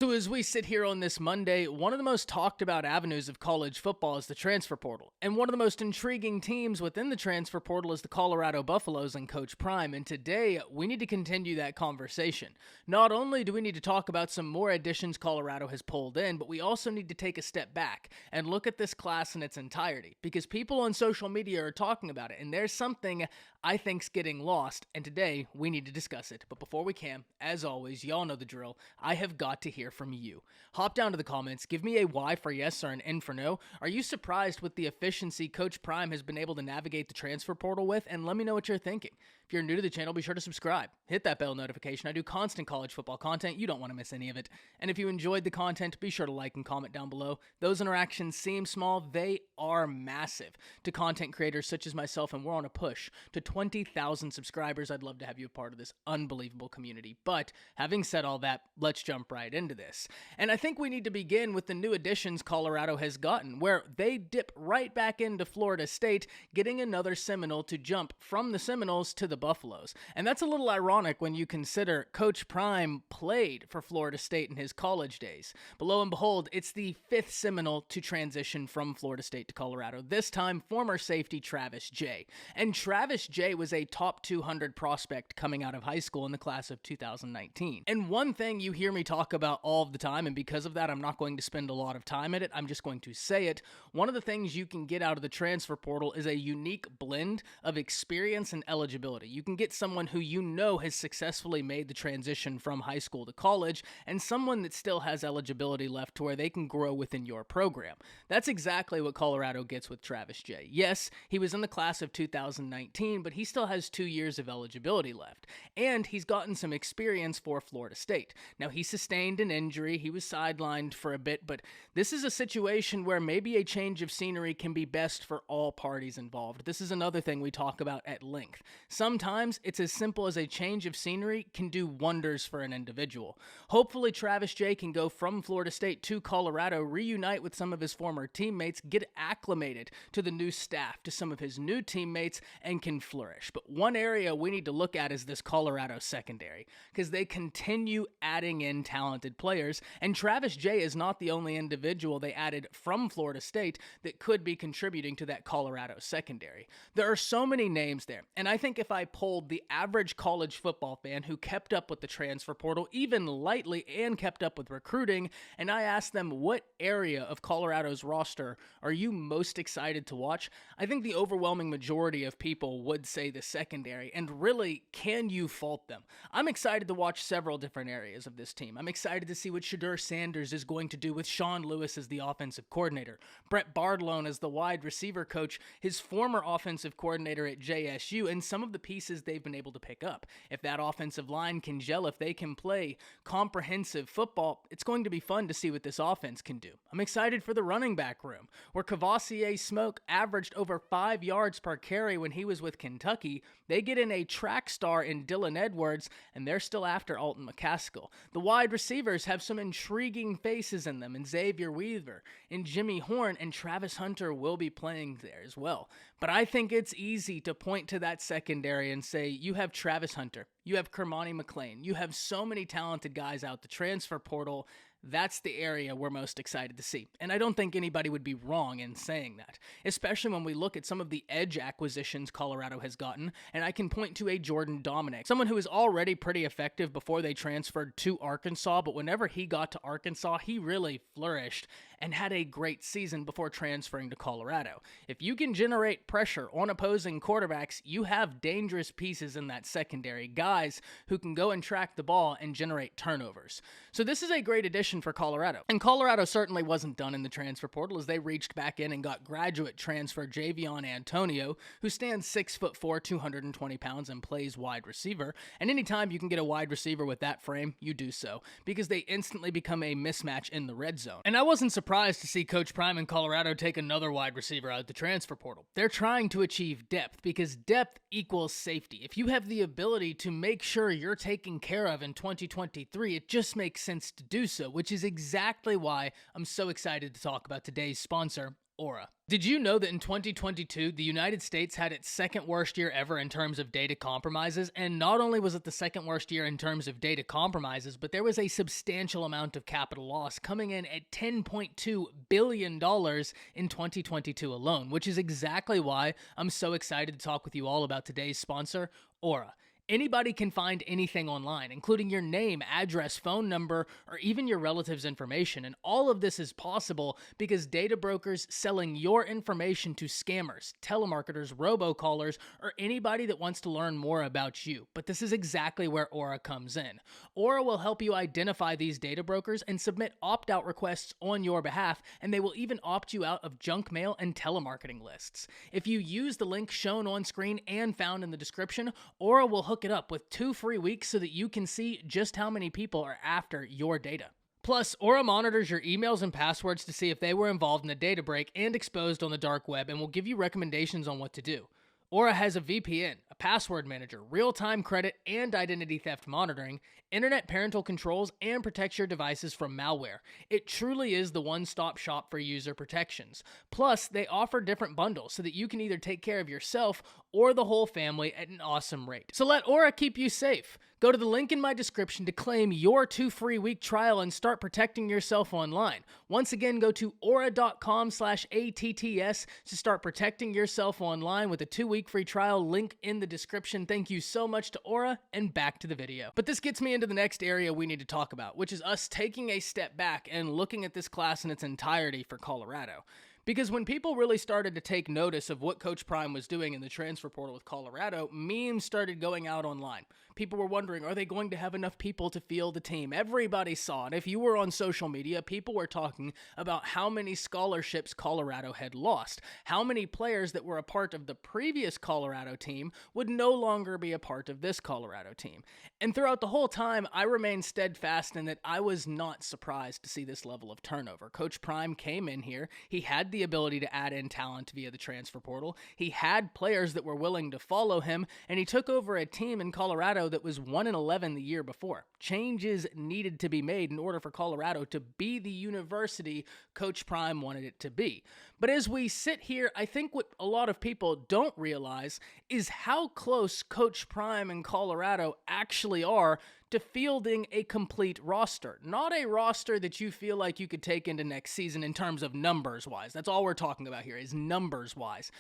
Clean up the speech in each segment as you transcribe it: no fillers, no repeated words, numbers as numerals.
So as we sit here on this Monday, one of the most talked about avenues of college football is the transfer portal. And one of the most intriguing teams within the transfer portal is the Colorado Buffaloes and Coach Prime. And today, we need to continue that conversation. Not only do we need to talk about some more additions Colorado has pulled in, but we also need to take a step back and look at this class in its entirety. Because people on social media are talking about it, and there's something I think's getting lost. And today, we need to discuss it. But before we can, as always, y'all know the drill. I have got to hear from you. Hop down to the comments, give me a Y for yes or an N for no. Are you surprised with the efficiency Coach Prime has been able to navigate the transfer portal with? And let me know what you're thinking. If you're new to the channel, be sure to subscribe. Hit that bell notification. I do constant college football content. You don't want to miss any of it. And if you enjoyed the content, be sure to like and comment down below. Those interactions seem small. They are massive to content creators such as myself, and we're on a push to 20,000 subscribers. I'd love to have you a part of this unbelievable community. But having said all that, let's jump right into this. And I think we need to begin with the new additions Colorado has gotten, where they dip right back into Florida State, getting another Seminole to jump from the Seminoles to the Buffaloes. And that's a little ironic when you consider Coach Prime played for Florida State in his college days. But lo and behold, it's the fifth Seminole to transition from Florida State to Colorado, this time former safety Travis Jay. And Travis Jay was a top 200 prospect coming out of high school in the class of 2019. And one thing you hear me talk about all of the time, and because of that, I'm not going to spend a lot of time at it, I'm just going to say it. One of the things you can get out of the transfer portal is a unique blend of experience and eligibility. You can get someone who you know has successfully made the transition from high school to college, and someone that still has eligibility left to where they can grow within your program. That's exactly what Colorado gets with Travis Jay. Yes, he was in the class of 2019, but he still has 2 years of eligibility left, and he's gotten some experience for Florida State. Now, he sustained an injury, he was sidelined for a bit, but this is a situation where maybe a change of scenery can be best for all parties involved. This is another thing we talk about at length. Sometimes it's as simple as a change of scenery can do wonders for an individual. Hopefully, Travis Jay can go from Florida State to Colorado, reunite with some of his former teammates, get acclimated to the new staff, to some of his new teammates, and can flourish. But one area we need to look at is this Colorado secondary, because they continue adding in talented players, and Travis Jay is not the only individual they added from Florida State that could be contributing to that Colorado secondary. There are so many names there, and I think if I polled the average college football fan who kept up with the transfer portal, even lightly, and kept up with recruiting, and I asked them what area of Colorado's roster are you most excited to watch, I think the overwhelming majority of people would say the secondary, and really, can you fault them? I'm excited to watch several different areas of this team. I'm excited to see what Deion Sanders is going to do with Sean Lewis as the offensive coordinator, Brett Bardalone as the wide receiver coach, his former offensive coordinator at JSU, and some of the pieces they've been able to pick up. If that offensive line can gel, if they can play comprehensive football, it's going to be fun to see what this offense can do. I'm excited for the running back room, where Cavassier Smoke averaged over 5 yards per carry when he was with Kentucky. They get in a track star in Dylan Edwards, and they're still after Alton McCaskill. The wide receivers have some intriguing faces in them, and Xavier Weaver and Jimmy Horn, and Travis Hunter will be playing there as well. But I think it's easy to point to that secondary and say, you have Travis Hunter, you have Kermani McLean, you have so many talented guys out the transfer portal. That's the area we're most excited to see. And I don't think anybody would be wrong in saying that, especially when we look at some of the edge acquisitions Colorado has gotten, and I can point to a Jordan Dominic, someone who was already pretty effective before they transferred to Arkansas, but whenever he got to Arkansas, he really flourished and had a great season before transferring to Colorado. If you can generate pressure on opposing quarterbacks, you have dangerous pieces in that secondary, guys who can go and track the ball and generate turnovers. So this is a great addition for Colorado. And Colorado certainly wasn't done in the transfer portal, as they reached back in and got graduate transfer Javion Antonio, who stands 6'4", 220 pounds, and plays wide receiver. And anytime you can get a wide receiver with that frame, you do so, because they instantly become a mismatch in the red zone. And I wasn't surprised to see Coach Prime in Colorado take another wide receiver out of the transfer portal. They're trying to achieve depth, because depth equals safety. If you have the ability to make sure you're taken care of in 2023, it just makes sense to do so, which is exactly why I'm so excited to talk about today's sponsor, Aura. Did you know that in 2022, the United States had its second worst year ever in terms of data compromises? And not only was it the second worst year in terms of data compromises, but there was a substantial amount of capital loss coming in at $10.2 billion in 2022 alone, which is exactly why I'm so excited to talk with you all about today's sponsor, Aura. Anybody can find anything online, including your name, address, phone number, or even your relatives' information. And all of this is possible because data brokers selling your information to scammers, telemarketers, robocallers, or anybody that wants to learn more about you. But this is exactly where Aura comes in. Aura will help you identify these data brokers and submit opt-out requests on your behalf, and they will even opt you out of junk mail and telemarketing lists. If you use the link shown on screen and found in the description, Aura will hook it up with 2 free weeks so that you can see just how many people are after your data. Plus, Aura monitors your emails and passwords to see if they were involved in a data break and exposed on the dark web, and will give you recommendations on what to do. Aura has a VPN, a password manager, real-time credit and identity theft monitoring, internet parental controls, and protects your devices from malware. It truly is the one-stop shop for user protections. Plus, they offer different bundles so that you can either take care of yourself or the whole family at an awesome rate. So let Aura keep you safe. Go to the link in my description to claim your 2 free week trial and start protecting yourself online. Once again, go to aura.com/ATTS to start protecting yourself online with a 2-week free trial, link in the description. Thank you so much to Aura, and back to the video. But this gets me into the next area we need to talk about, which is us taking a step back and looking at this class in its entirety for Colorado. Because when people really started to take notice of what Coach Prime was doing in the transfer portal with Colorado, memes started going out online. People were wondering, are they going to have enough people to field the team? Everybody saw it. If you were on social media, people were talking about how many scholarships Colorado had lost, how many players that were a part of the previous Colorado team would no longer be a part of this Colorado team. And throughout the whole time, I remained steadfast in that I was not surprised to see this level of turnover. Coach Prime came in here. He had the ability to add in talent via the transfer portal. He had players that were willing to follow him, and he took over a team in Colorado that was 1-11 the year before. Changes needed to be made in order for Colorado to be the university Coach Prime wanted it to be. But as we sit here, I think what a lot of people don't realize is how close Coach Prime and Colorado actually are to fielding a complete roster. Not a roster that you feel like you could take into next season in terms of numbers-wise. That's all we're talking about here, is numbers-wise.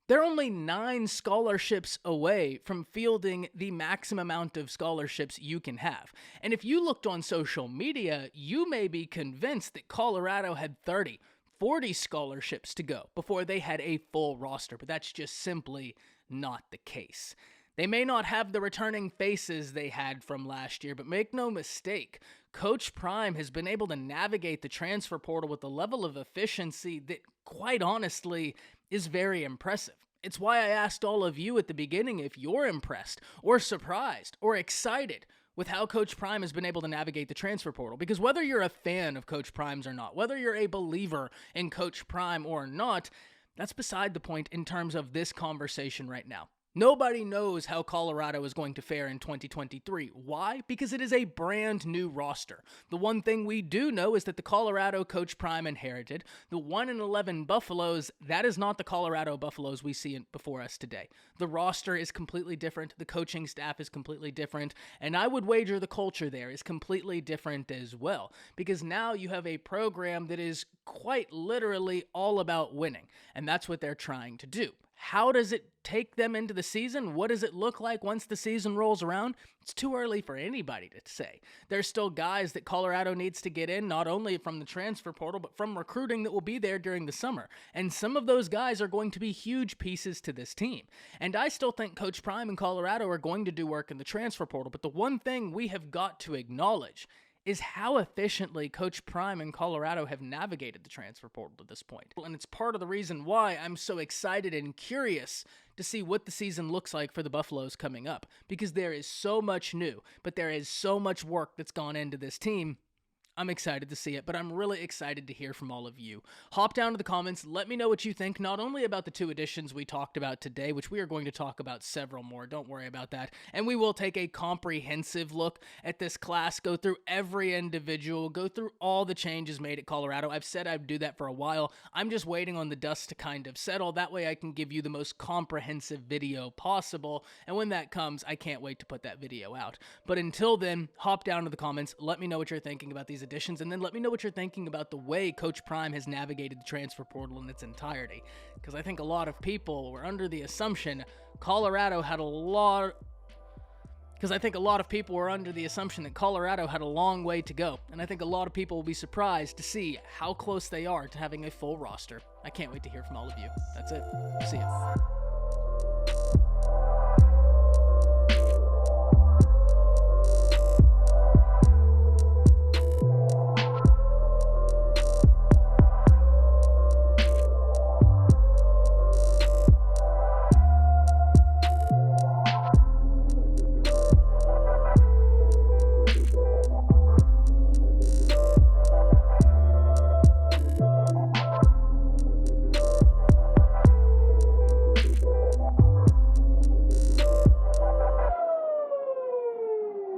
They're only 9 scholarships away from fielding the maximum amount of scholarships you can have. And if you looked on social media, you may be convinced that Colorado had 30, 40 scholarships to go before they had a full roster, but that's just simply not the case. They may not have the returning faces they had from last year, but make no mistake, Coach Prime has been able to navigate the transfer portal with a level of efficiency that, quite honestly, is very impressive. It's why I asked all of you at the beginning if you're impressed or surprised or excited with how Coach Prime has been able to navigate the transfer portal. Because whether you're a fan of Coach Prime's or not, whether you're a believer in Coach Prime or not, that's beside the point in terms of this conversation right now. Nobody knows how Colorado is going to fare in 2023. Why? Because it is a brand new roster. The one thing we do know is that the Colorado Coach Prime inherited, the 1-11 Buffaloes, that is not the Colorado Buffaloes we see before us today. The roster is completely different. The coaching staff is completely different. And I would wager the culture there is completely different as well. Because now you have a program that is quite literally all about winning. And that's what they're trying to do. How does it take them into the season? What does it look like once the season rolls around? It's too early for anybody to say. There's still guys that Colorado needs to get in, not only from the transfer portal, but from recruiting that will be there during the summer. And some of those guys are going to be huge pieces to this team. And I still think Coach Prime and Colorado are going to do work in the transfer portal. But the one thing we have got to acknowledge is how efficiently Coach Prime and Colorado have navigated the transfer portal to this point. And it's part of the reason why I'm so excited and curious to see what the season looks like for the Buffaloes coming up. Because there is so much new, but there is so much work that's gone into this team. I'm excited to see it, but I'm really excited to hear from all of you. Hop down to the comments. Let me know what you think, not only about the 2 additions we talked about today, which we are going to talk about several more. Don't worry about that. And we will take a comprehensive look at this class, go through every individual, go through all the changes made at Colorado. I've said I'd do that for a while. I'm just waiting on the dust to kind of settle. That way I can give you the most comprehensive video possible. And when that comes, I can't wait to put that video out. But until then, hop down to the comments. Let me know what you're thinking about these additions, and then let me know what you're thinking about the way Coach Prime has navigated the transfer portal in its entirety. Because I think a lot of people were under the assumption Colorado had a long way to go. And I think a lot of people will be surprised to see how close they are to having a full roster. I can't wait to hear from all of you. That's it. See ya.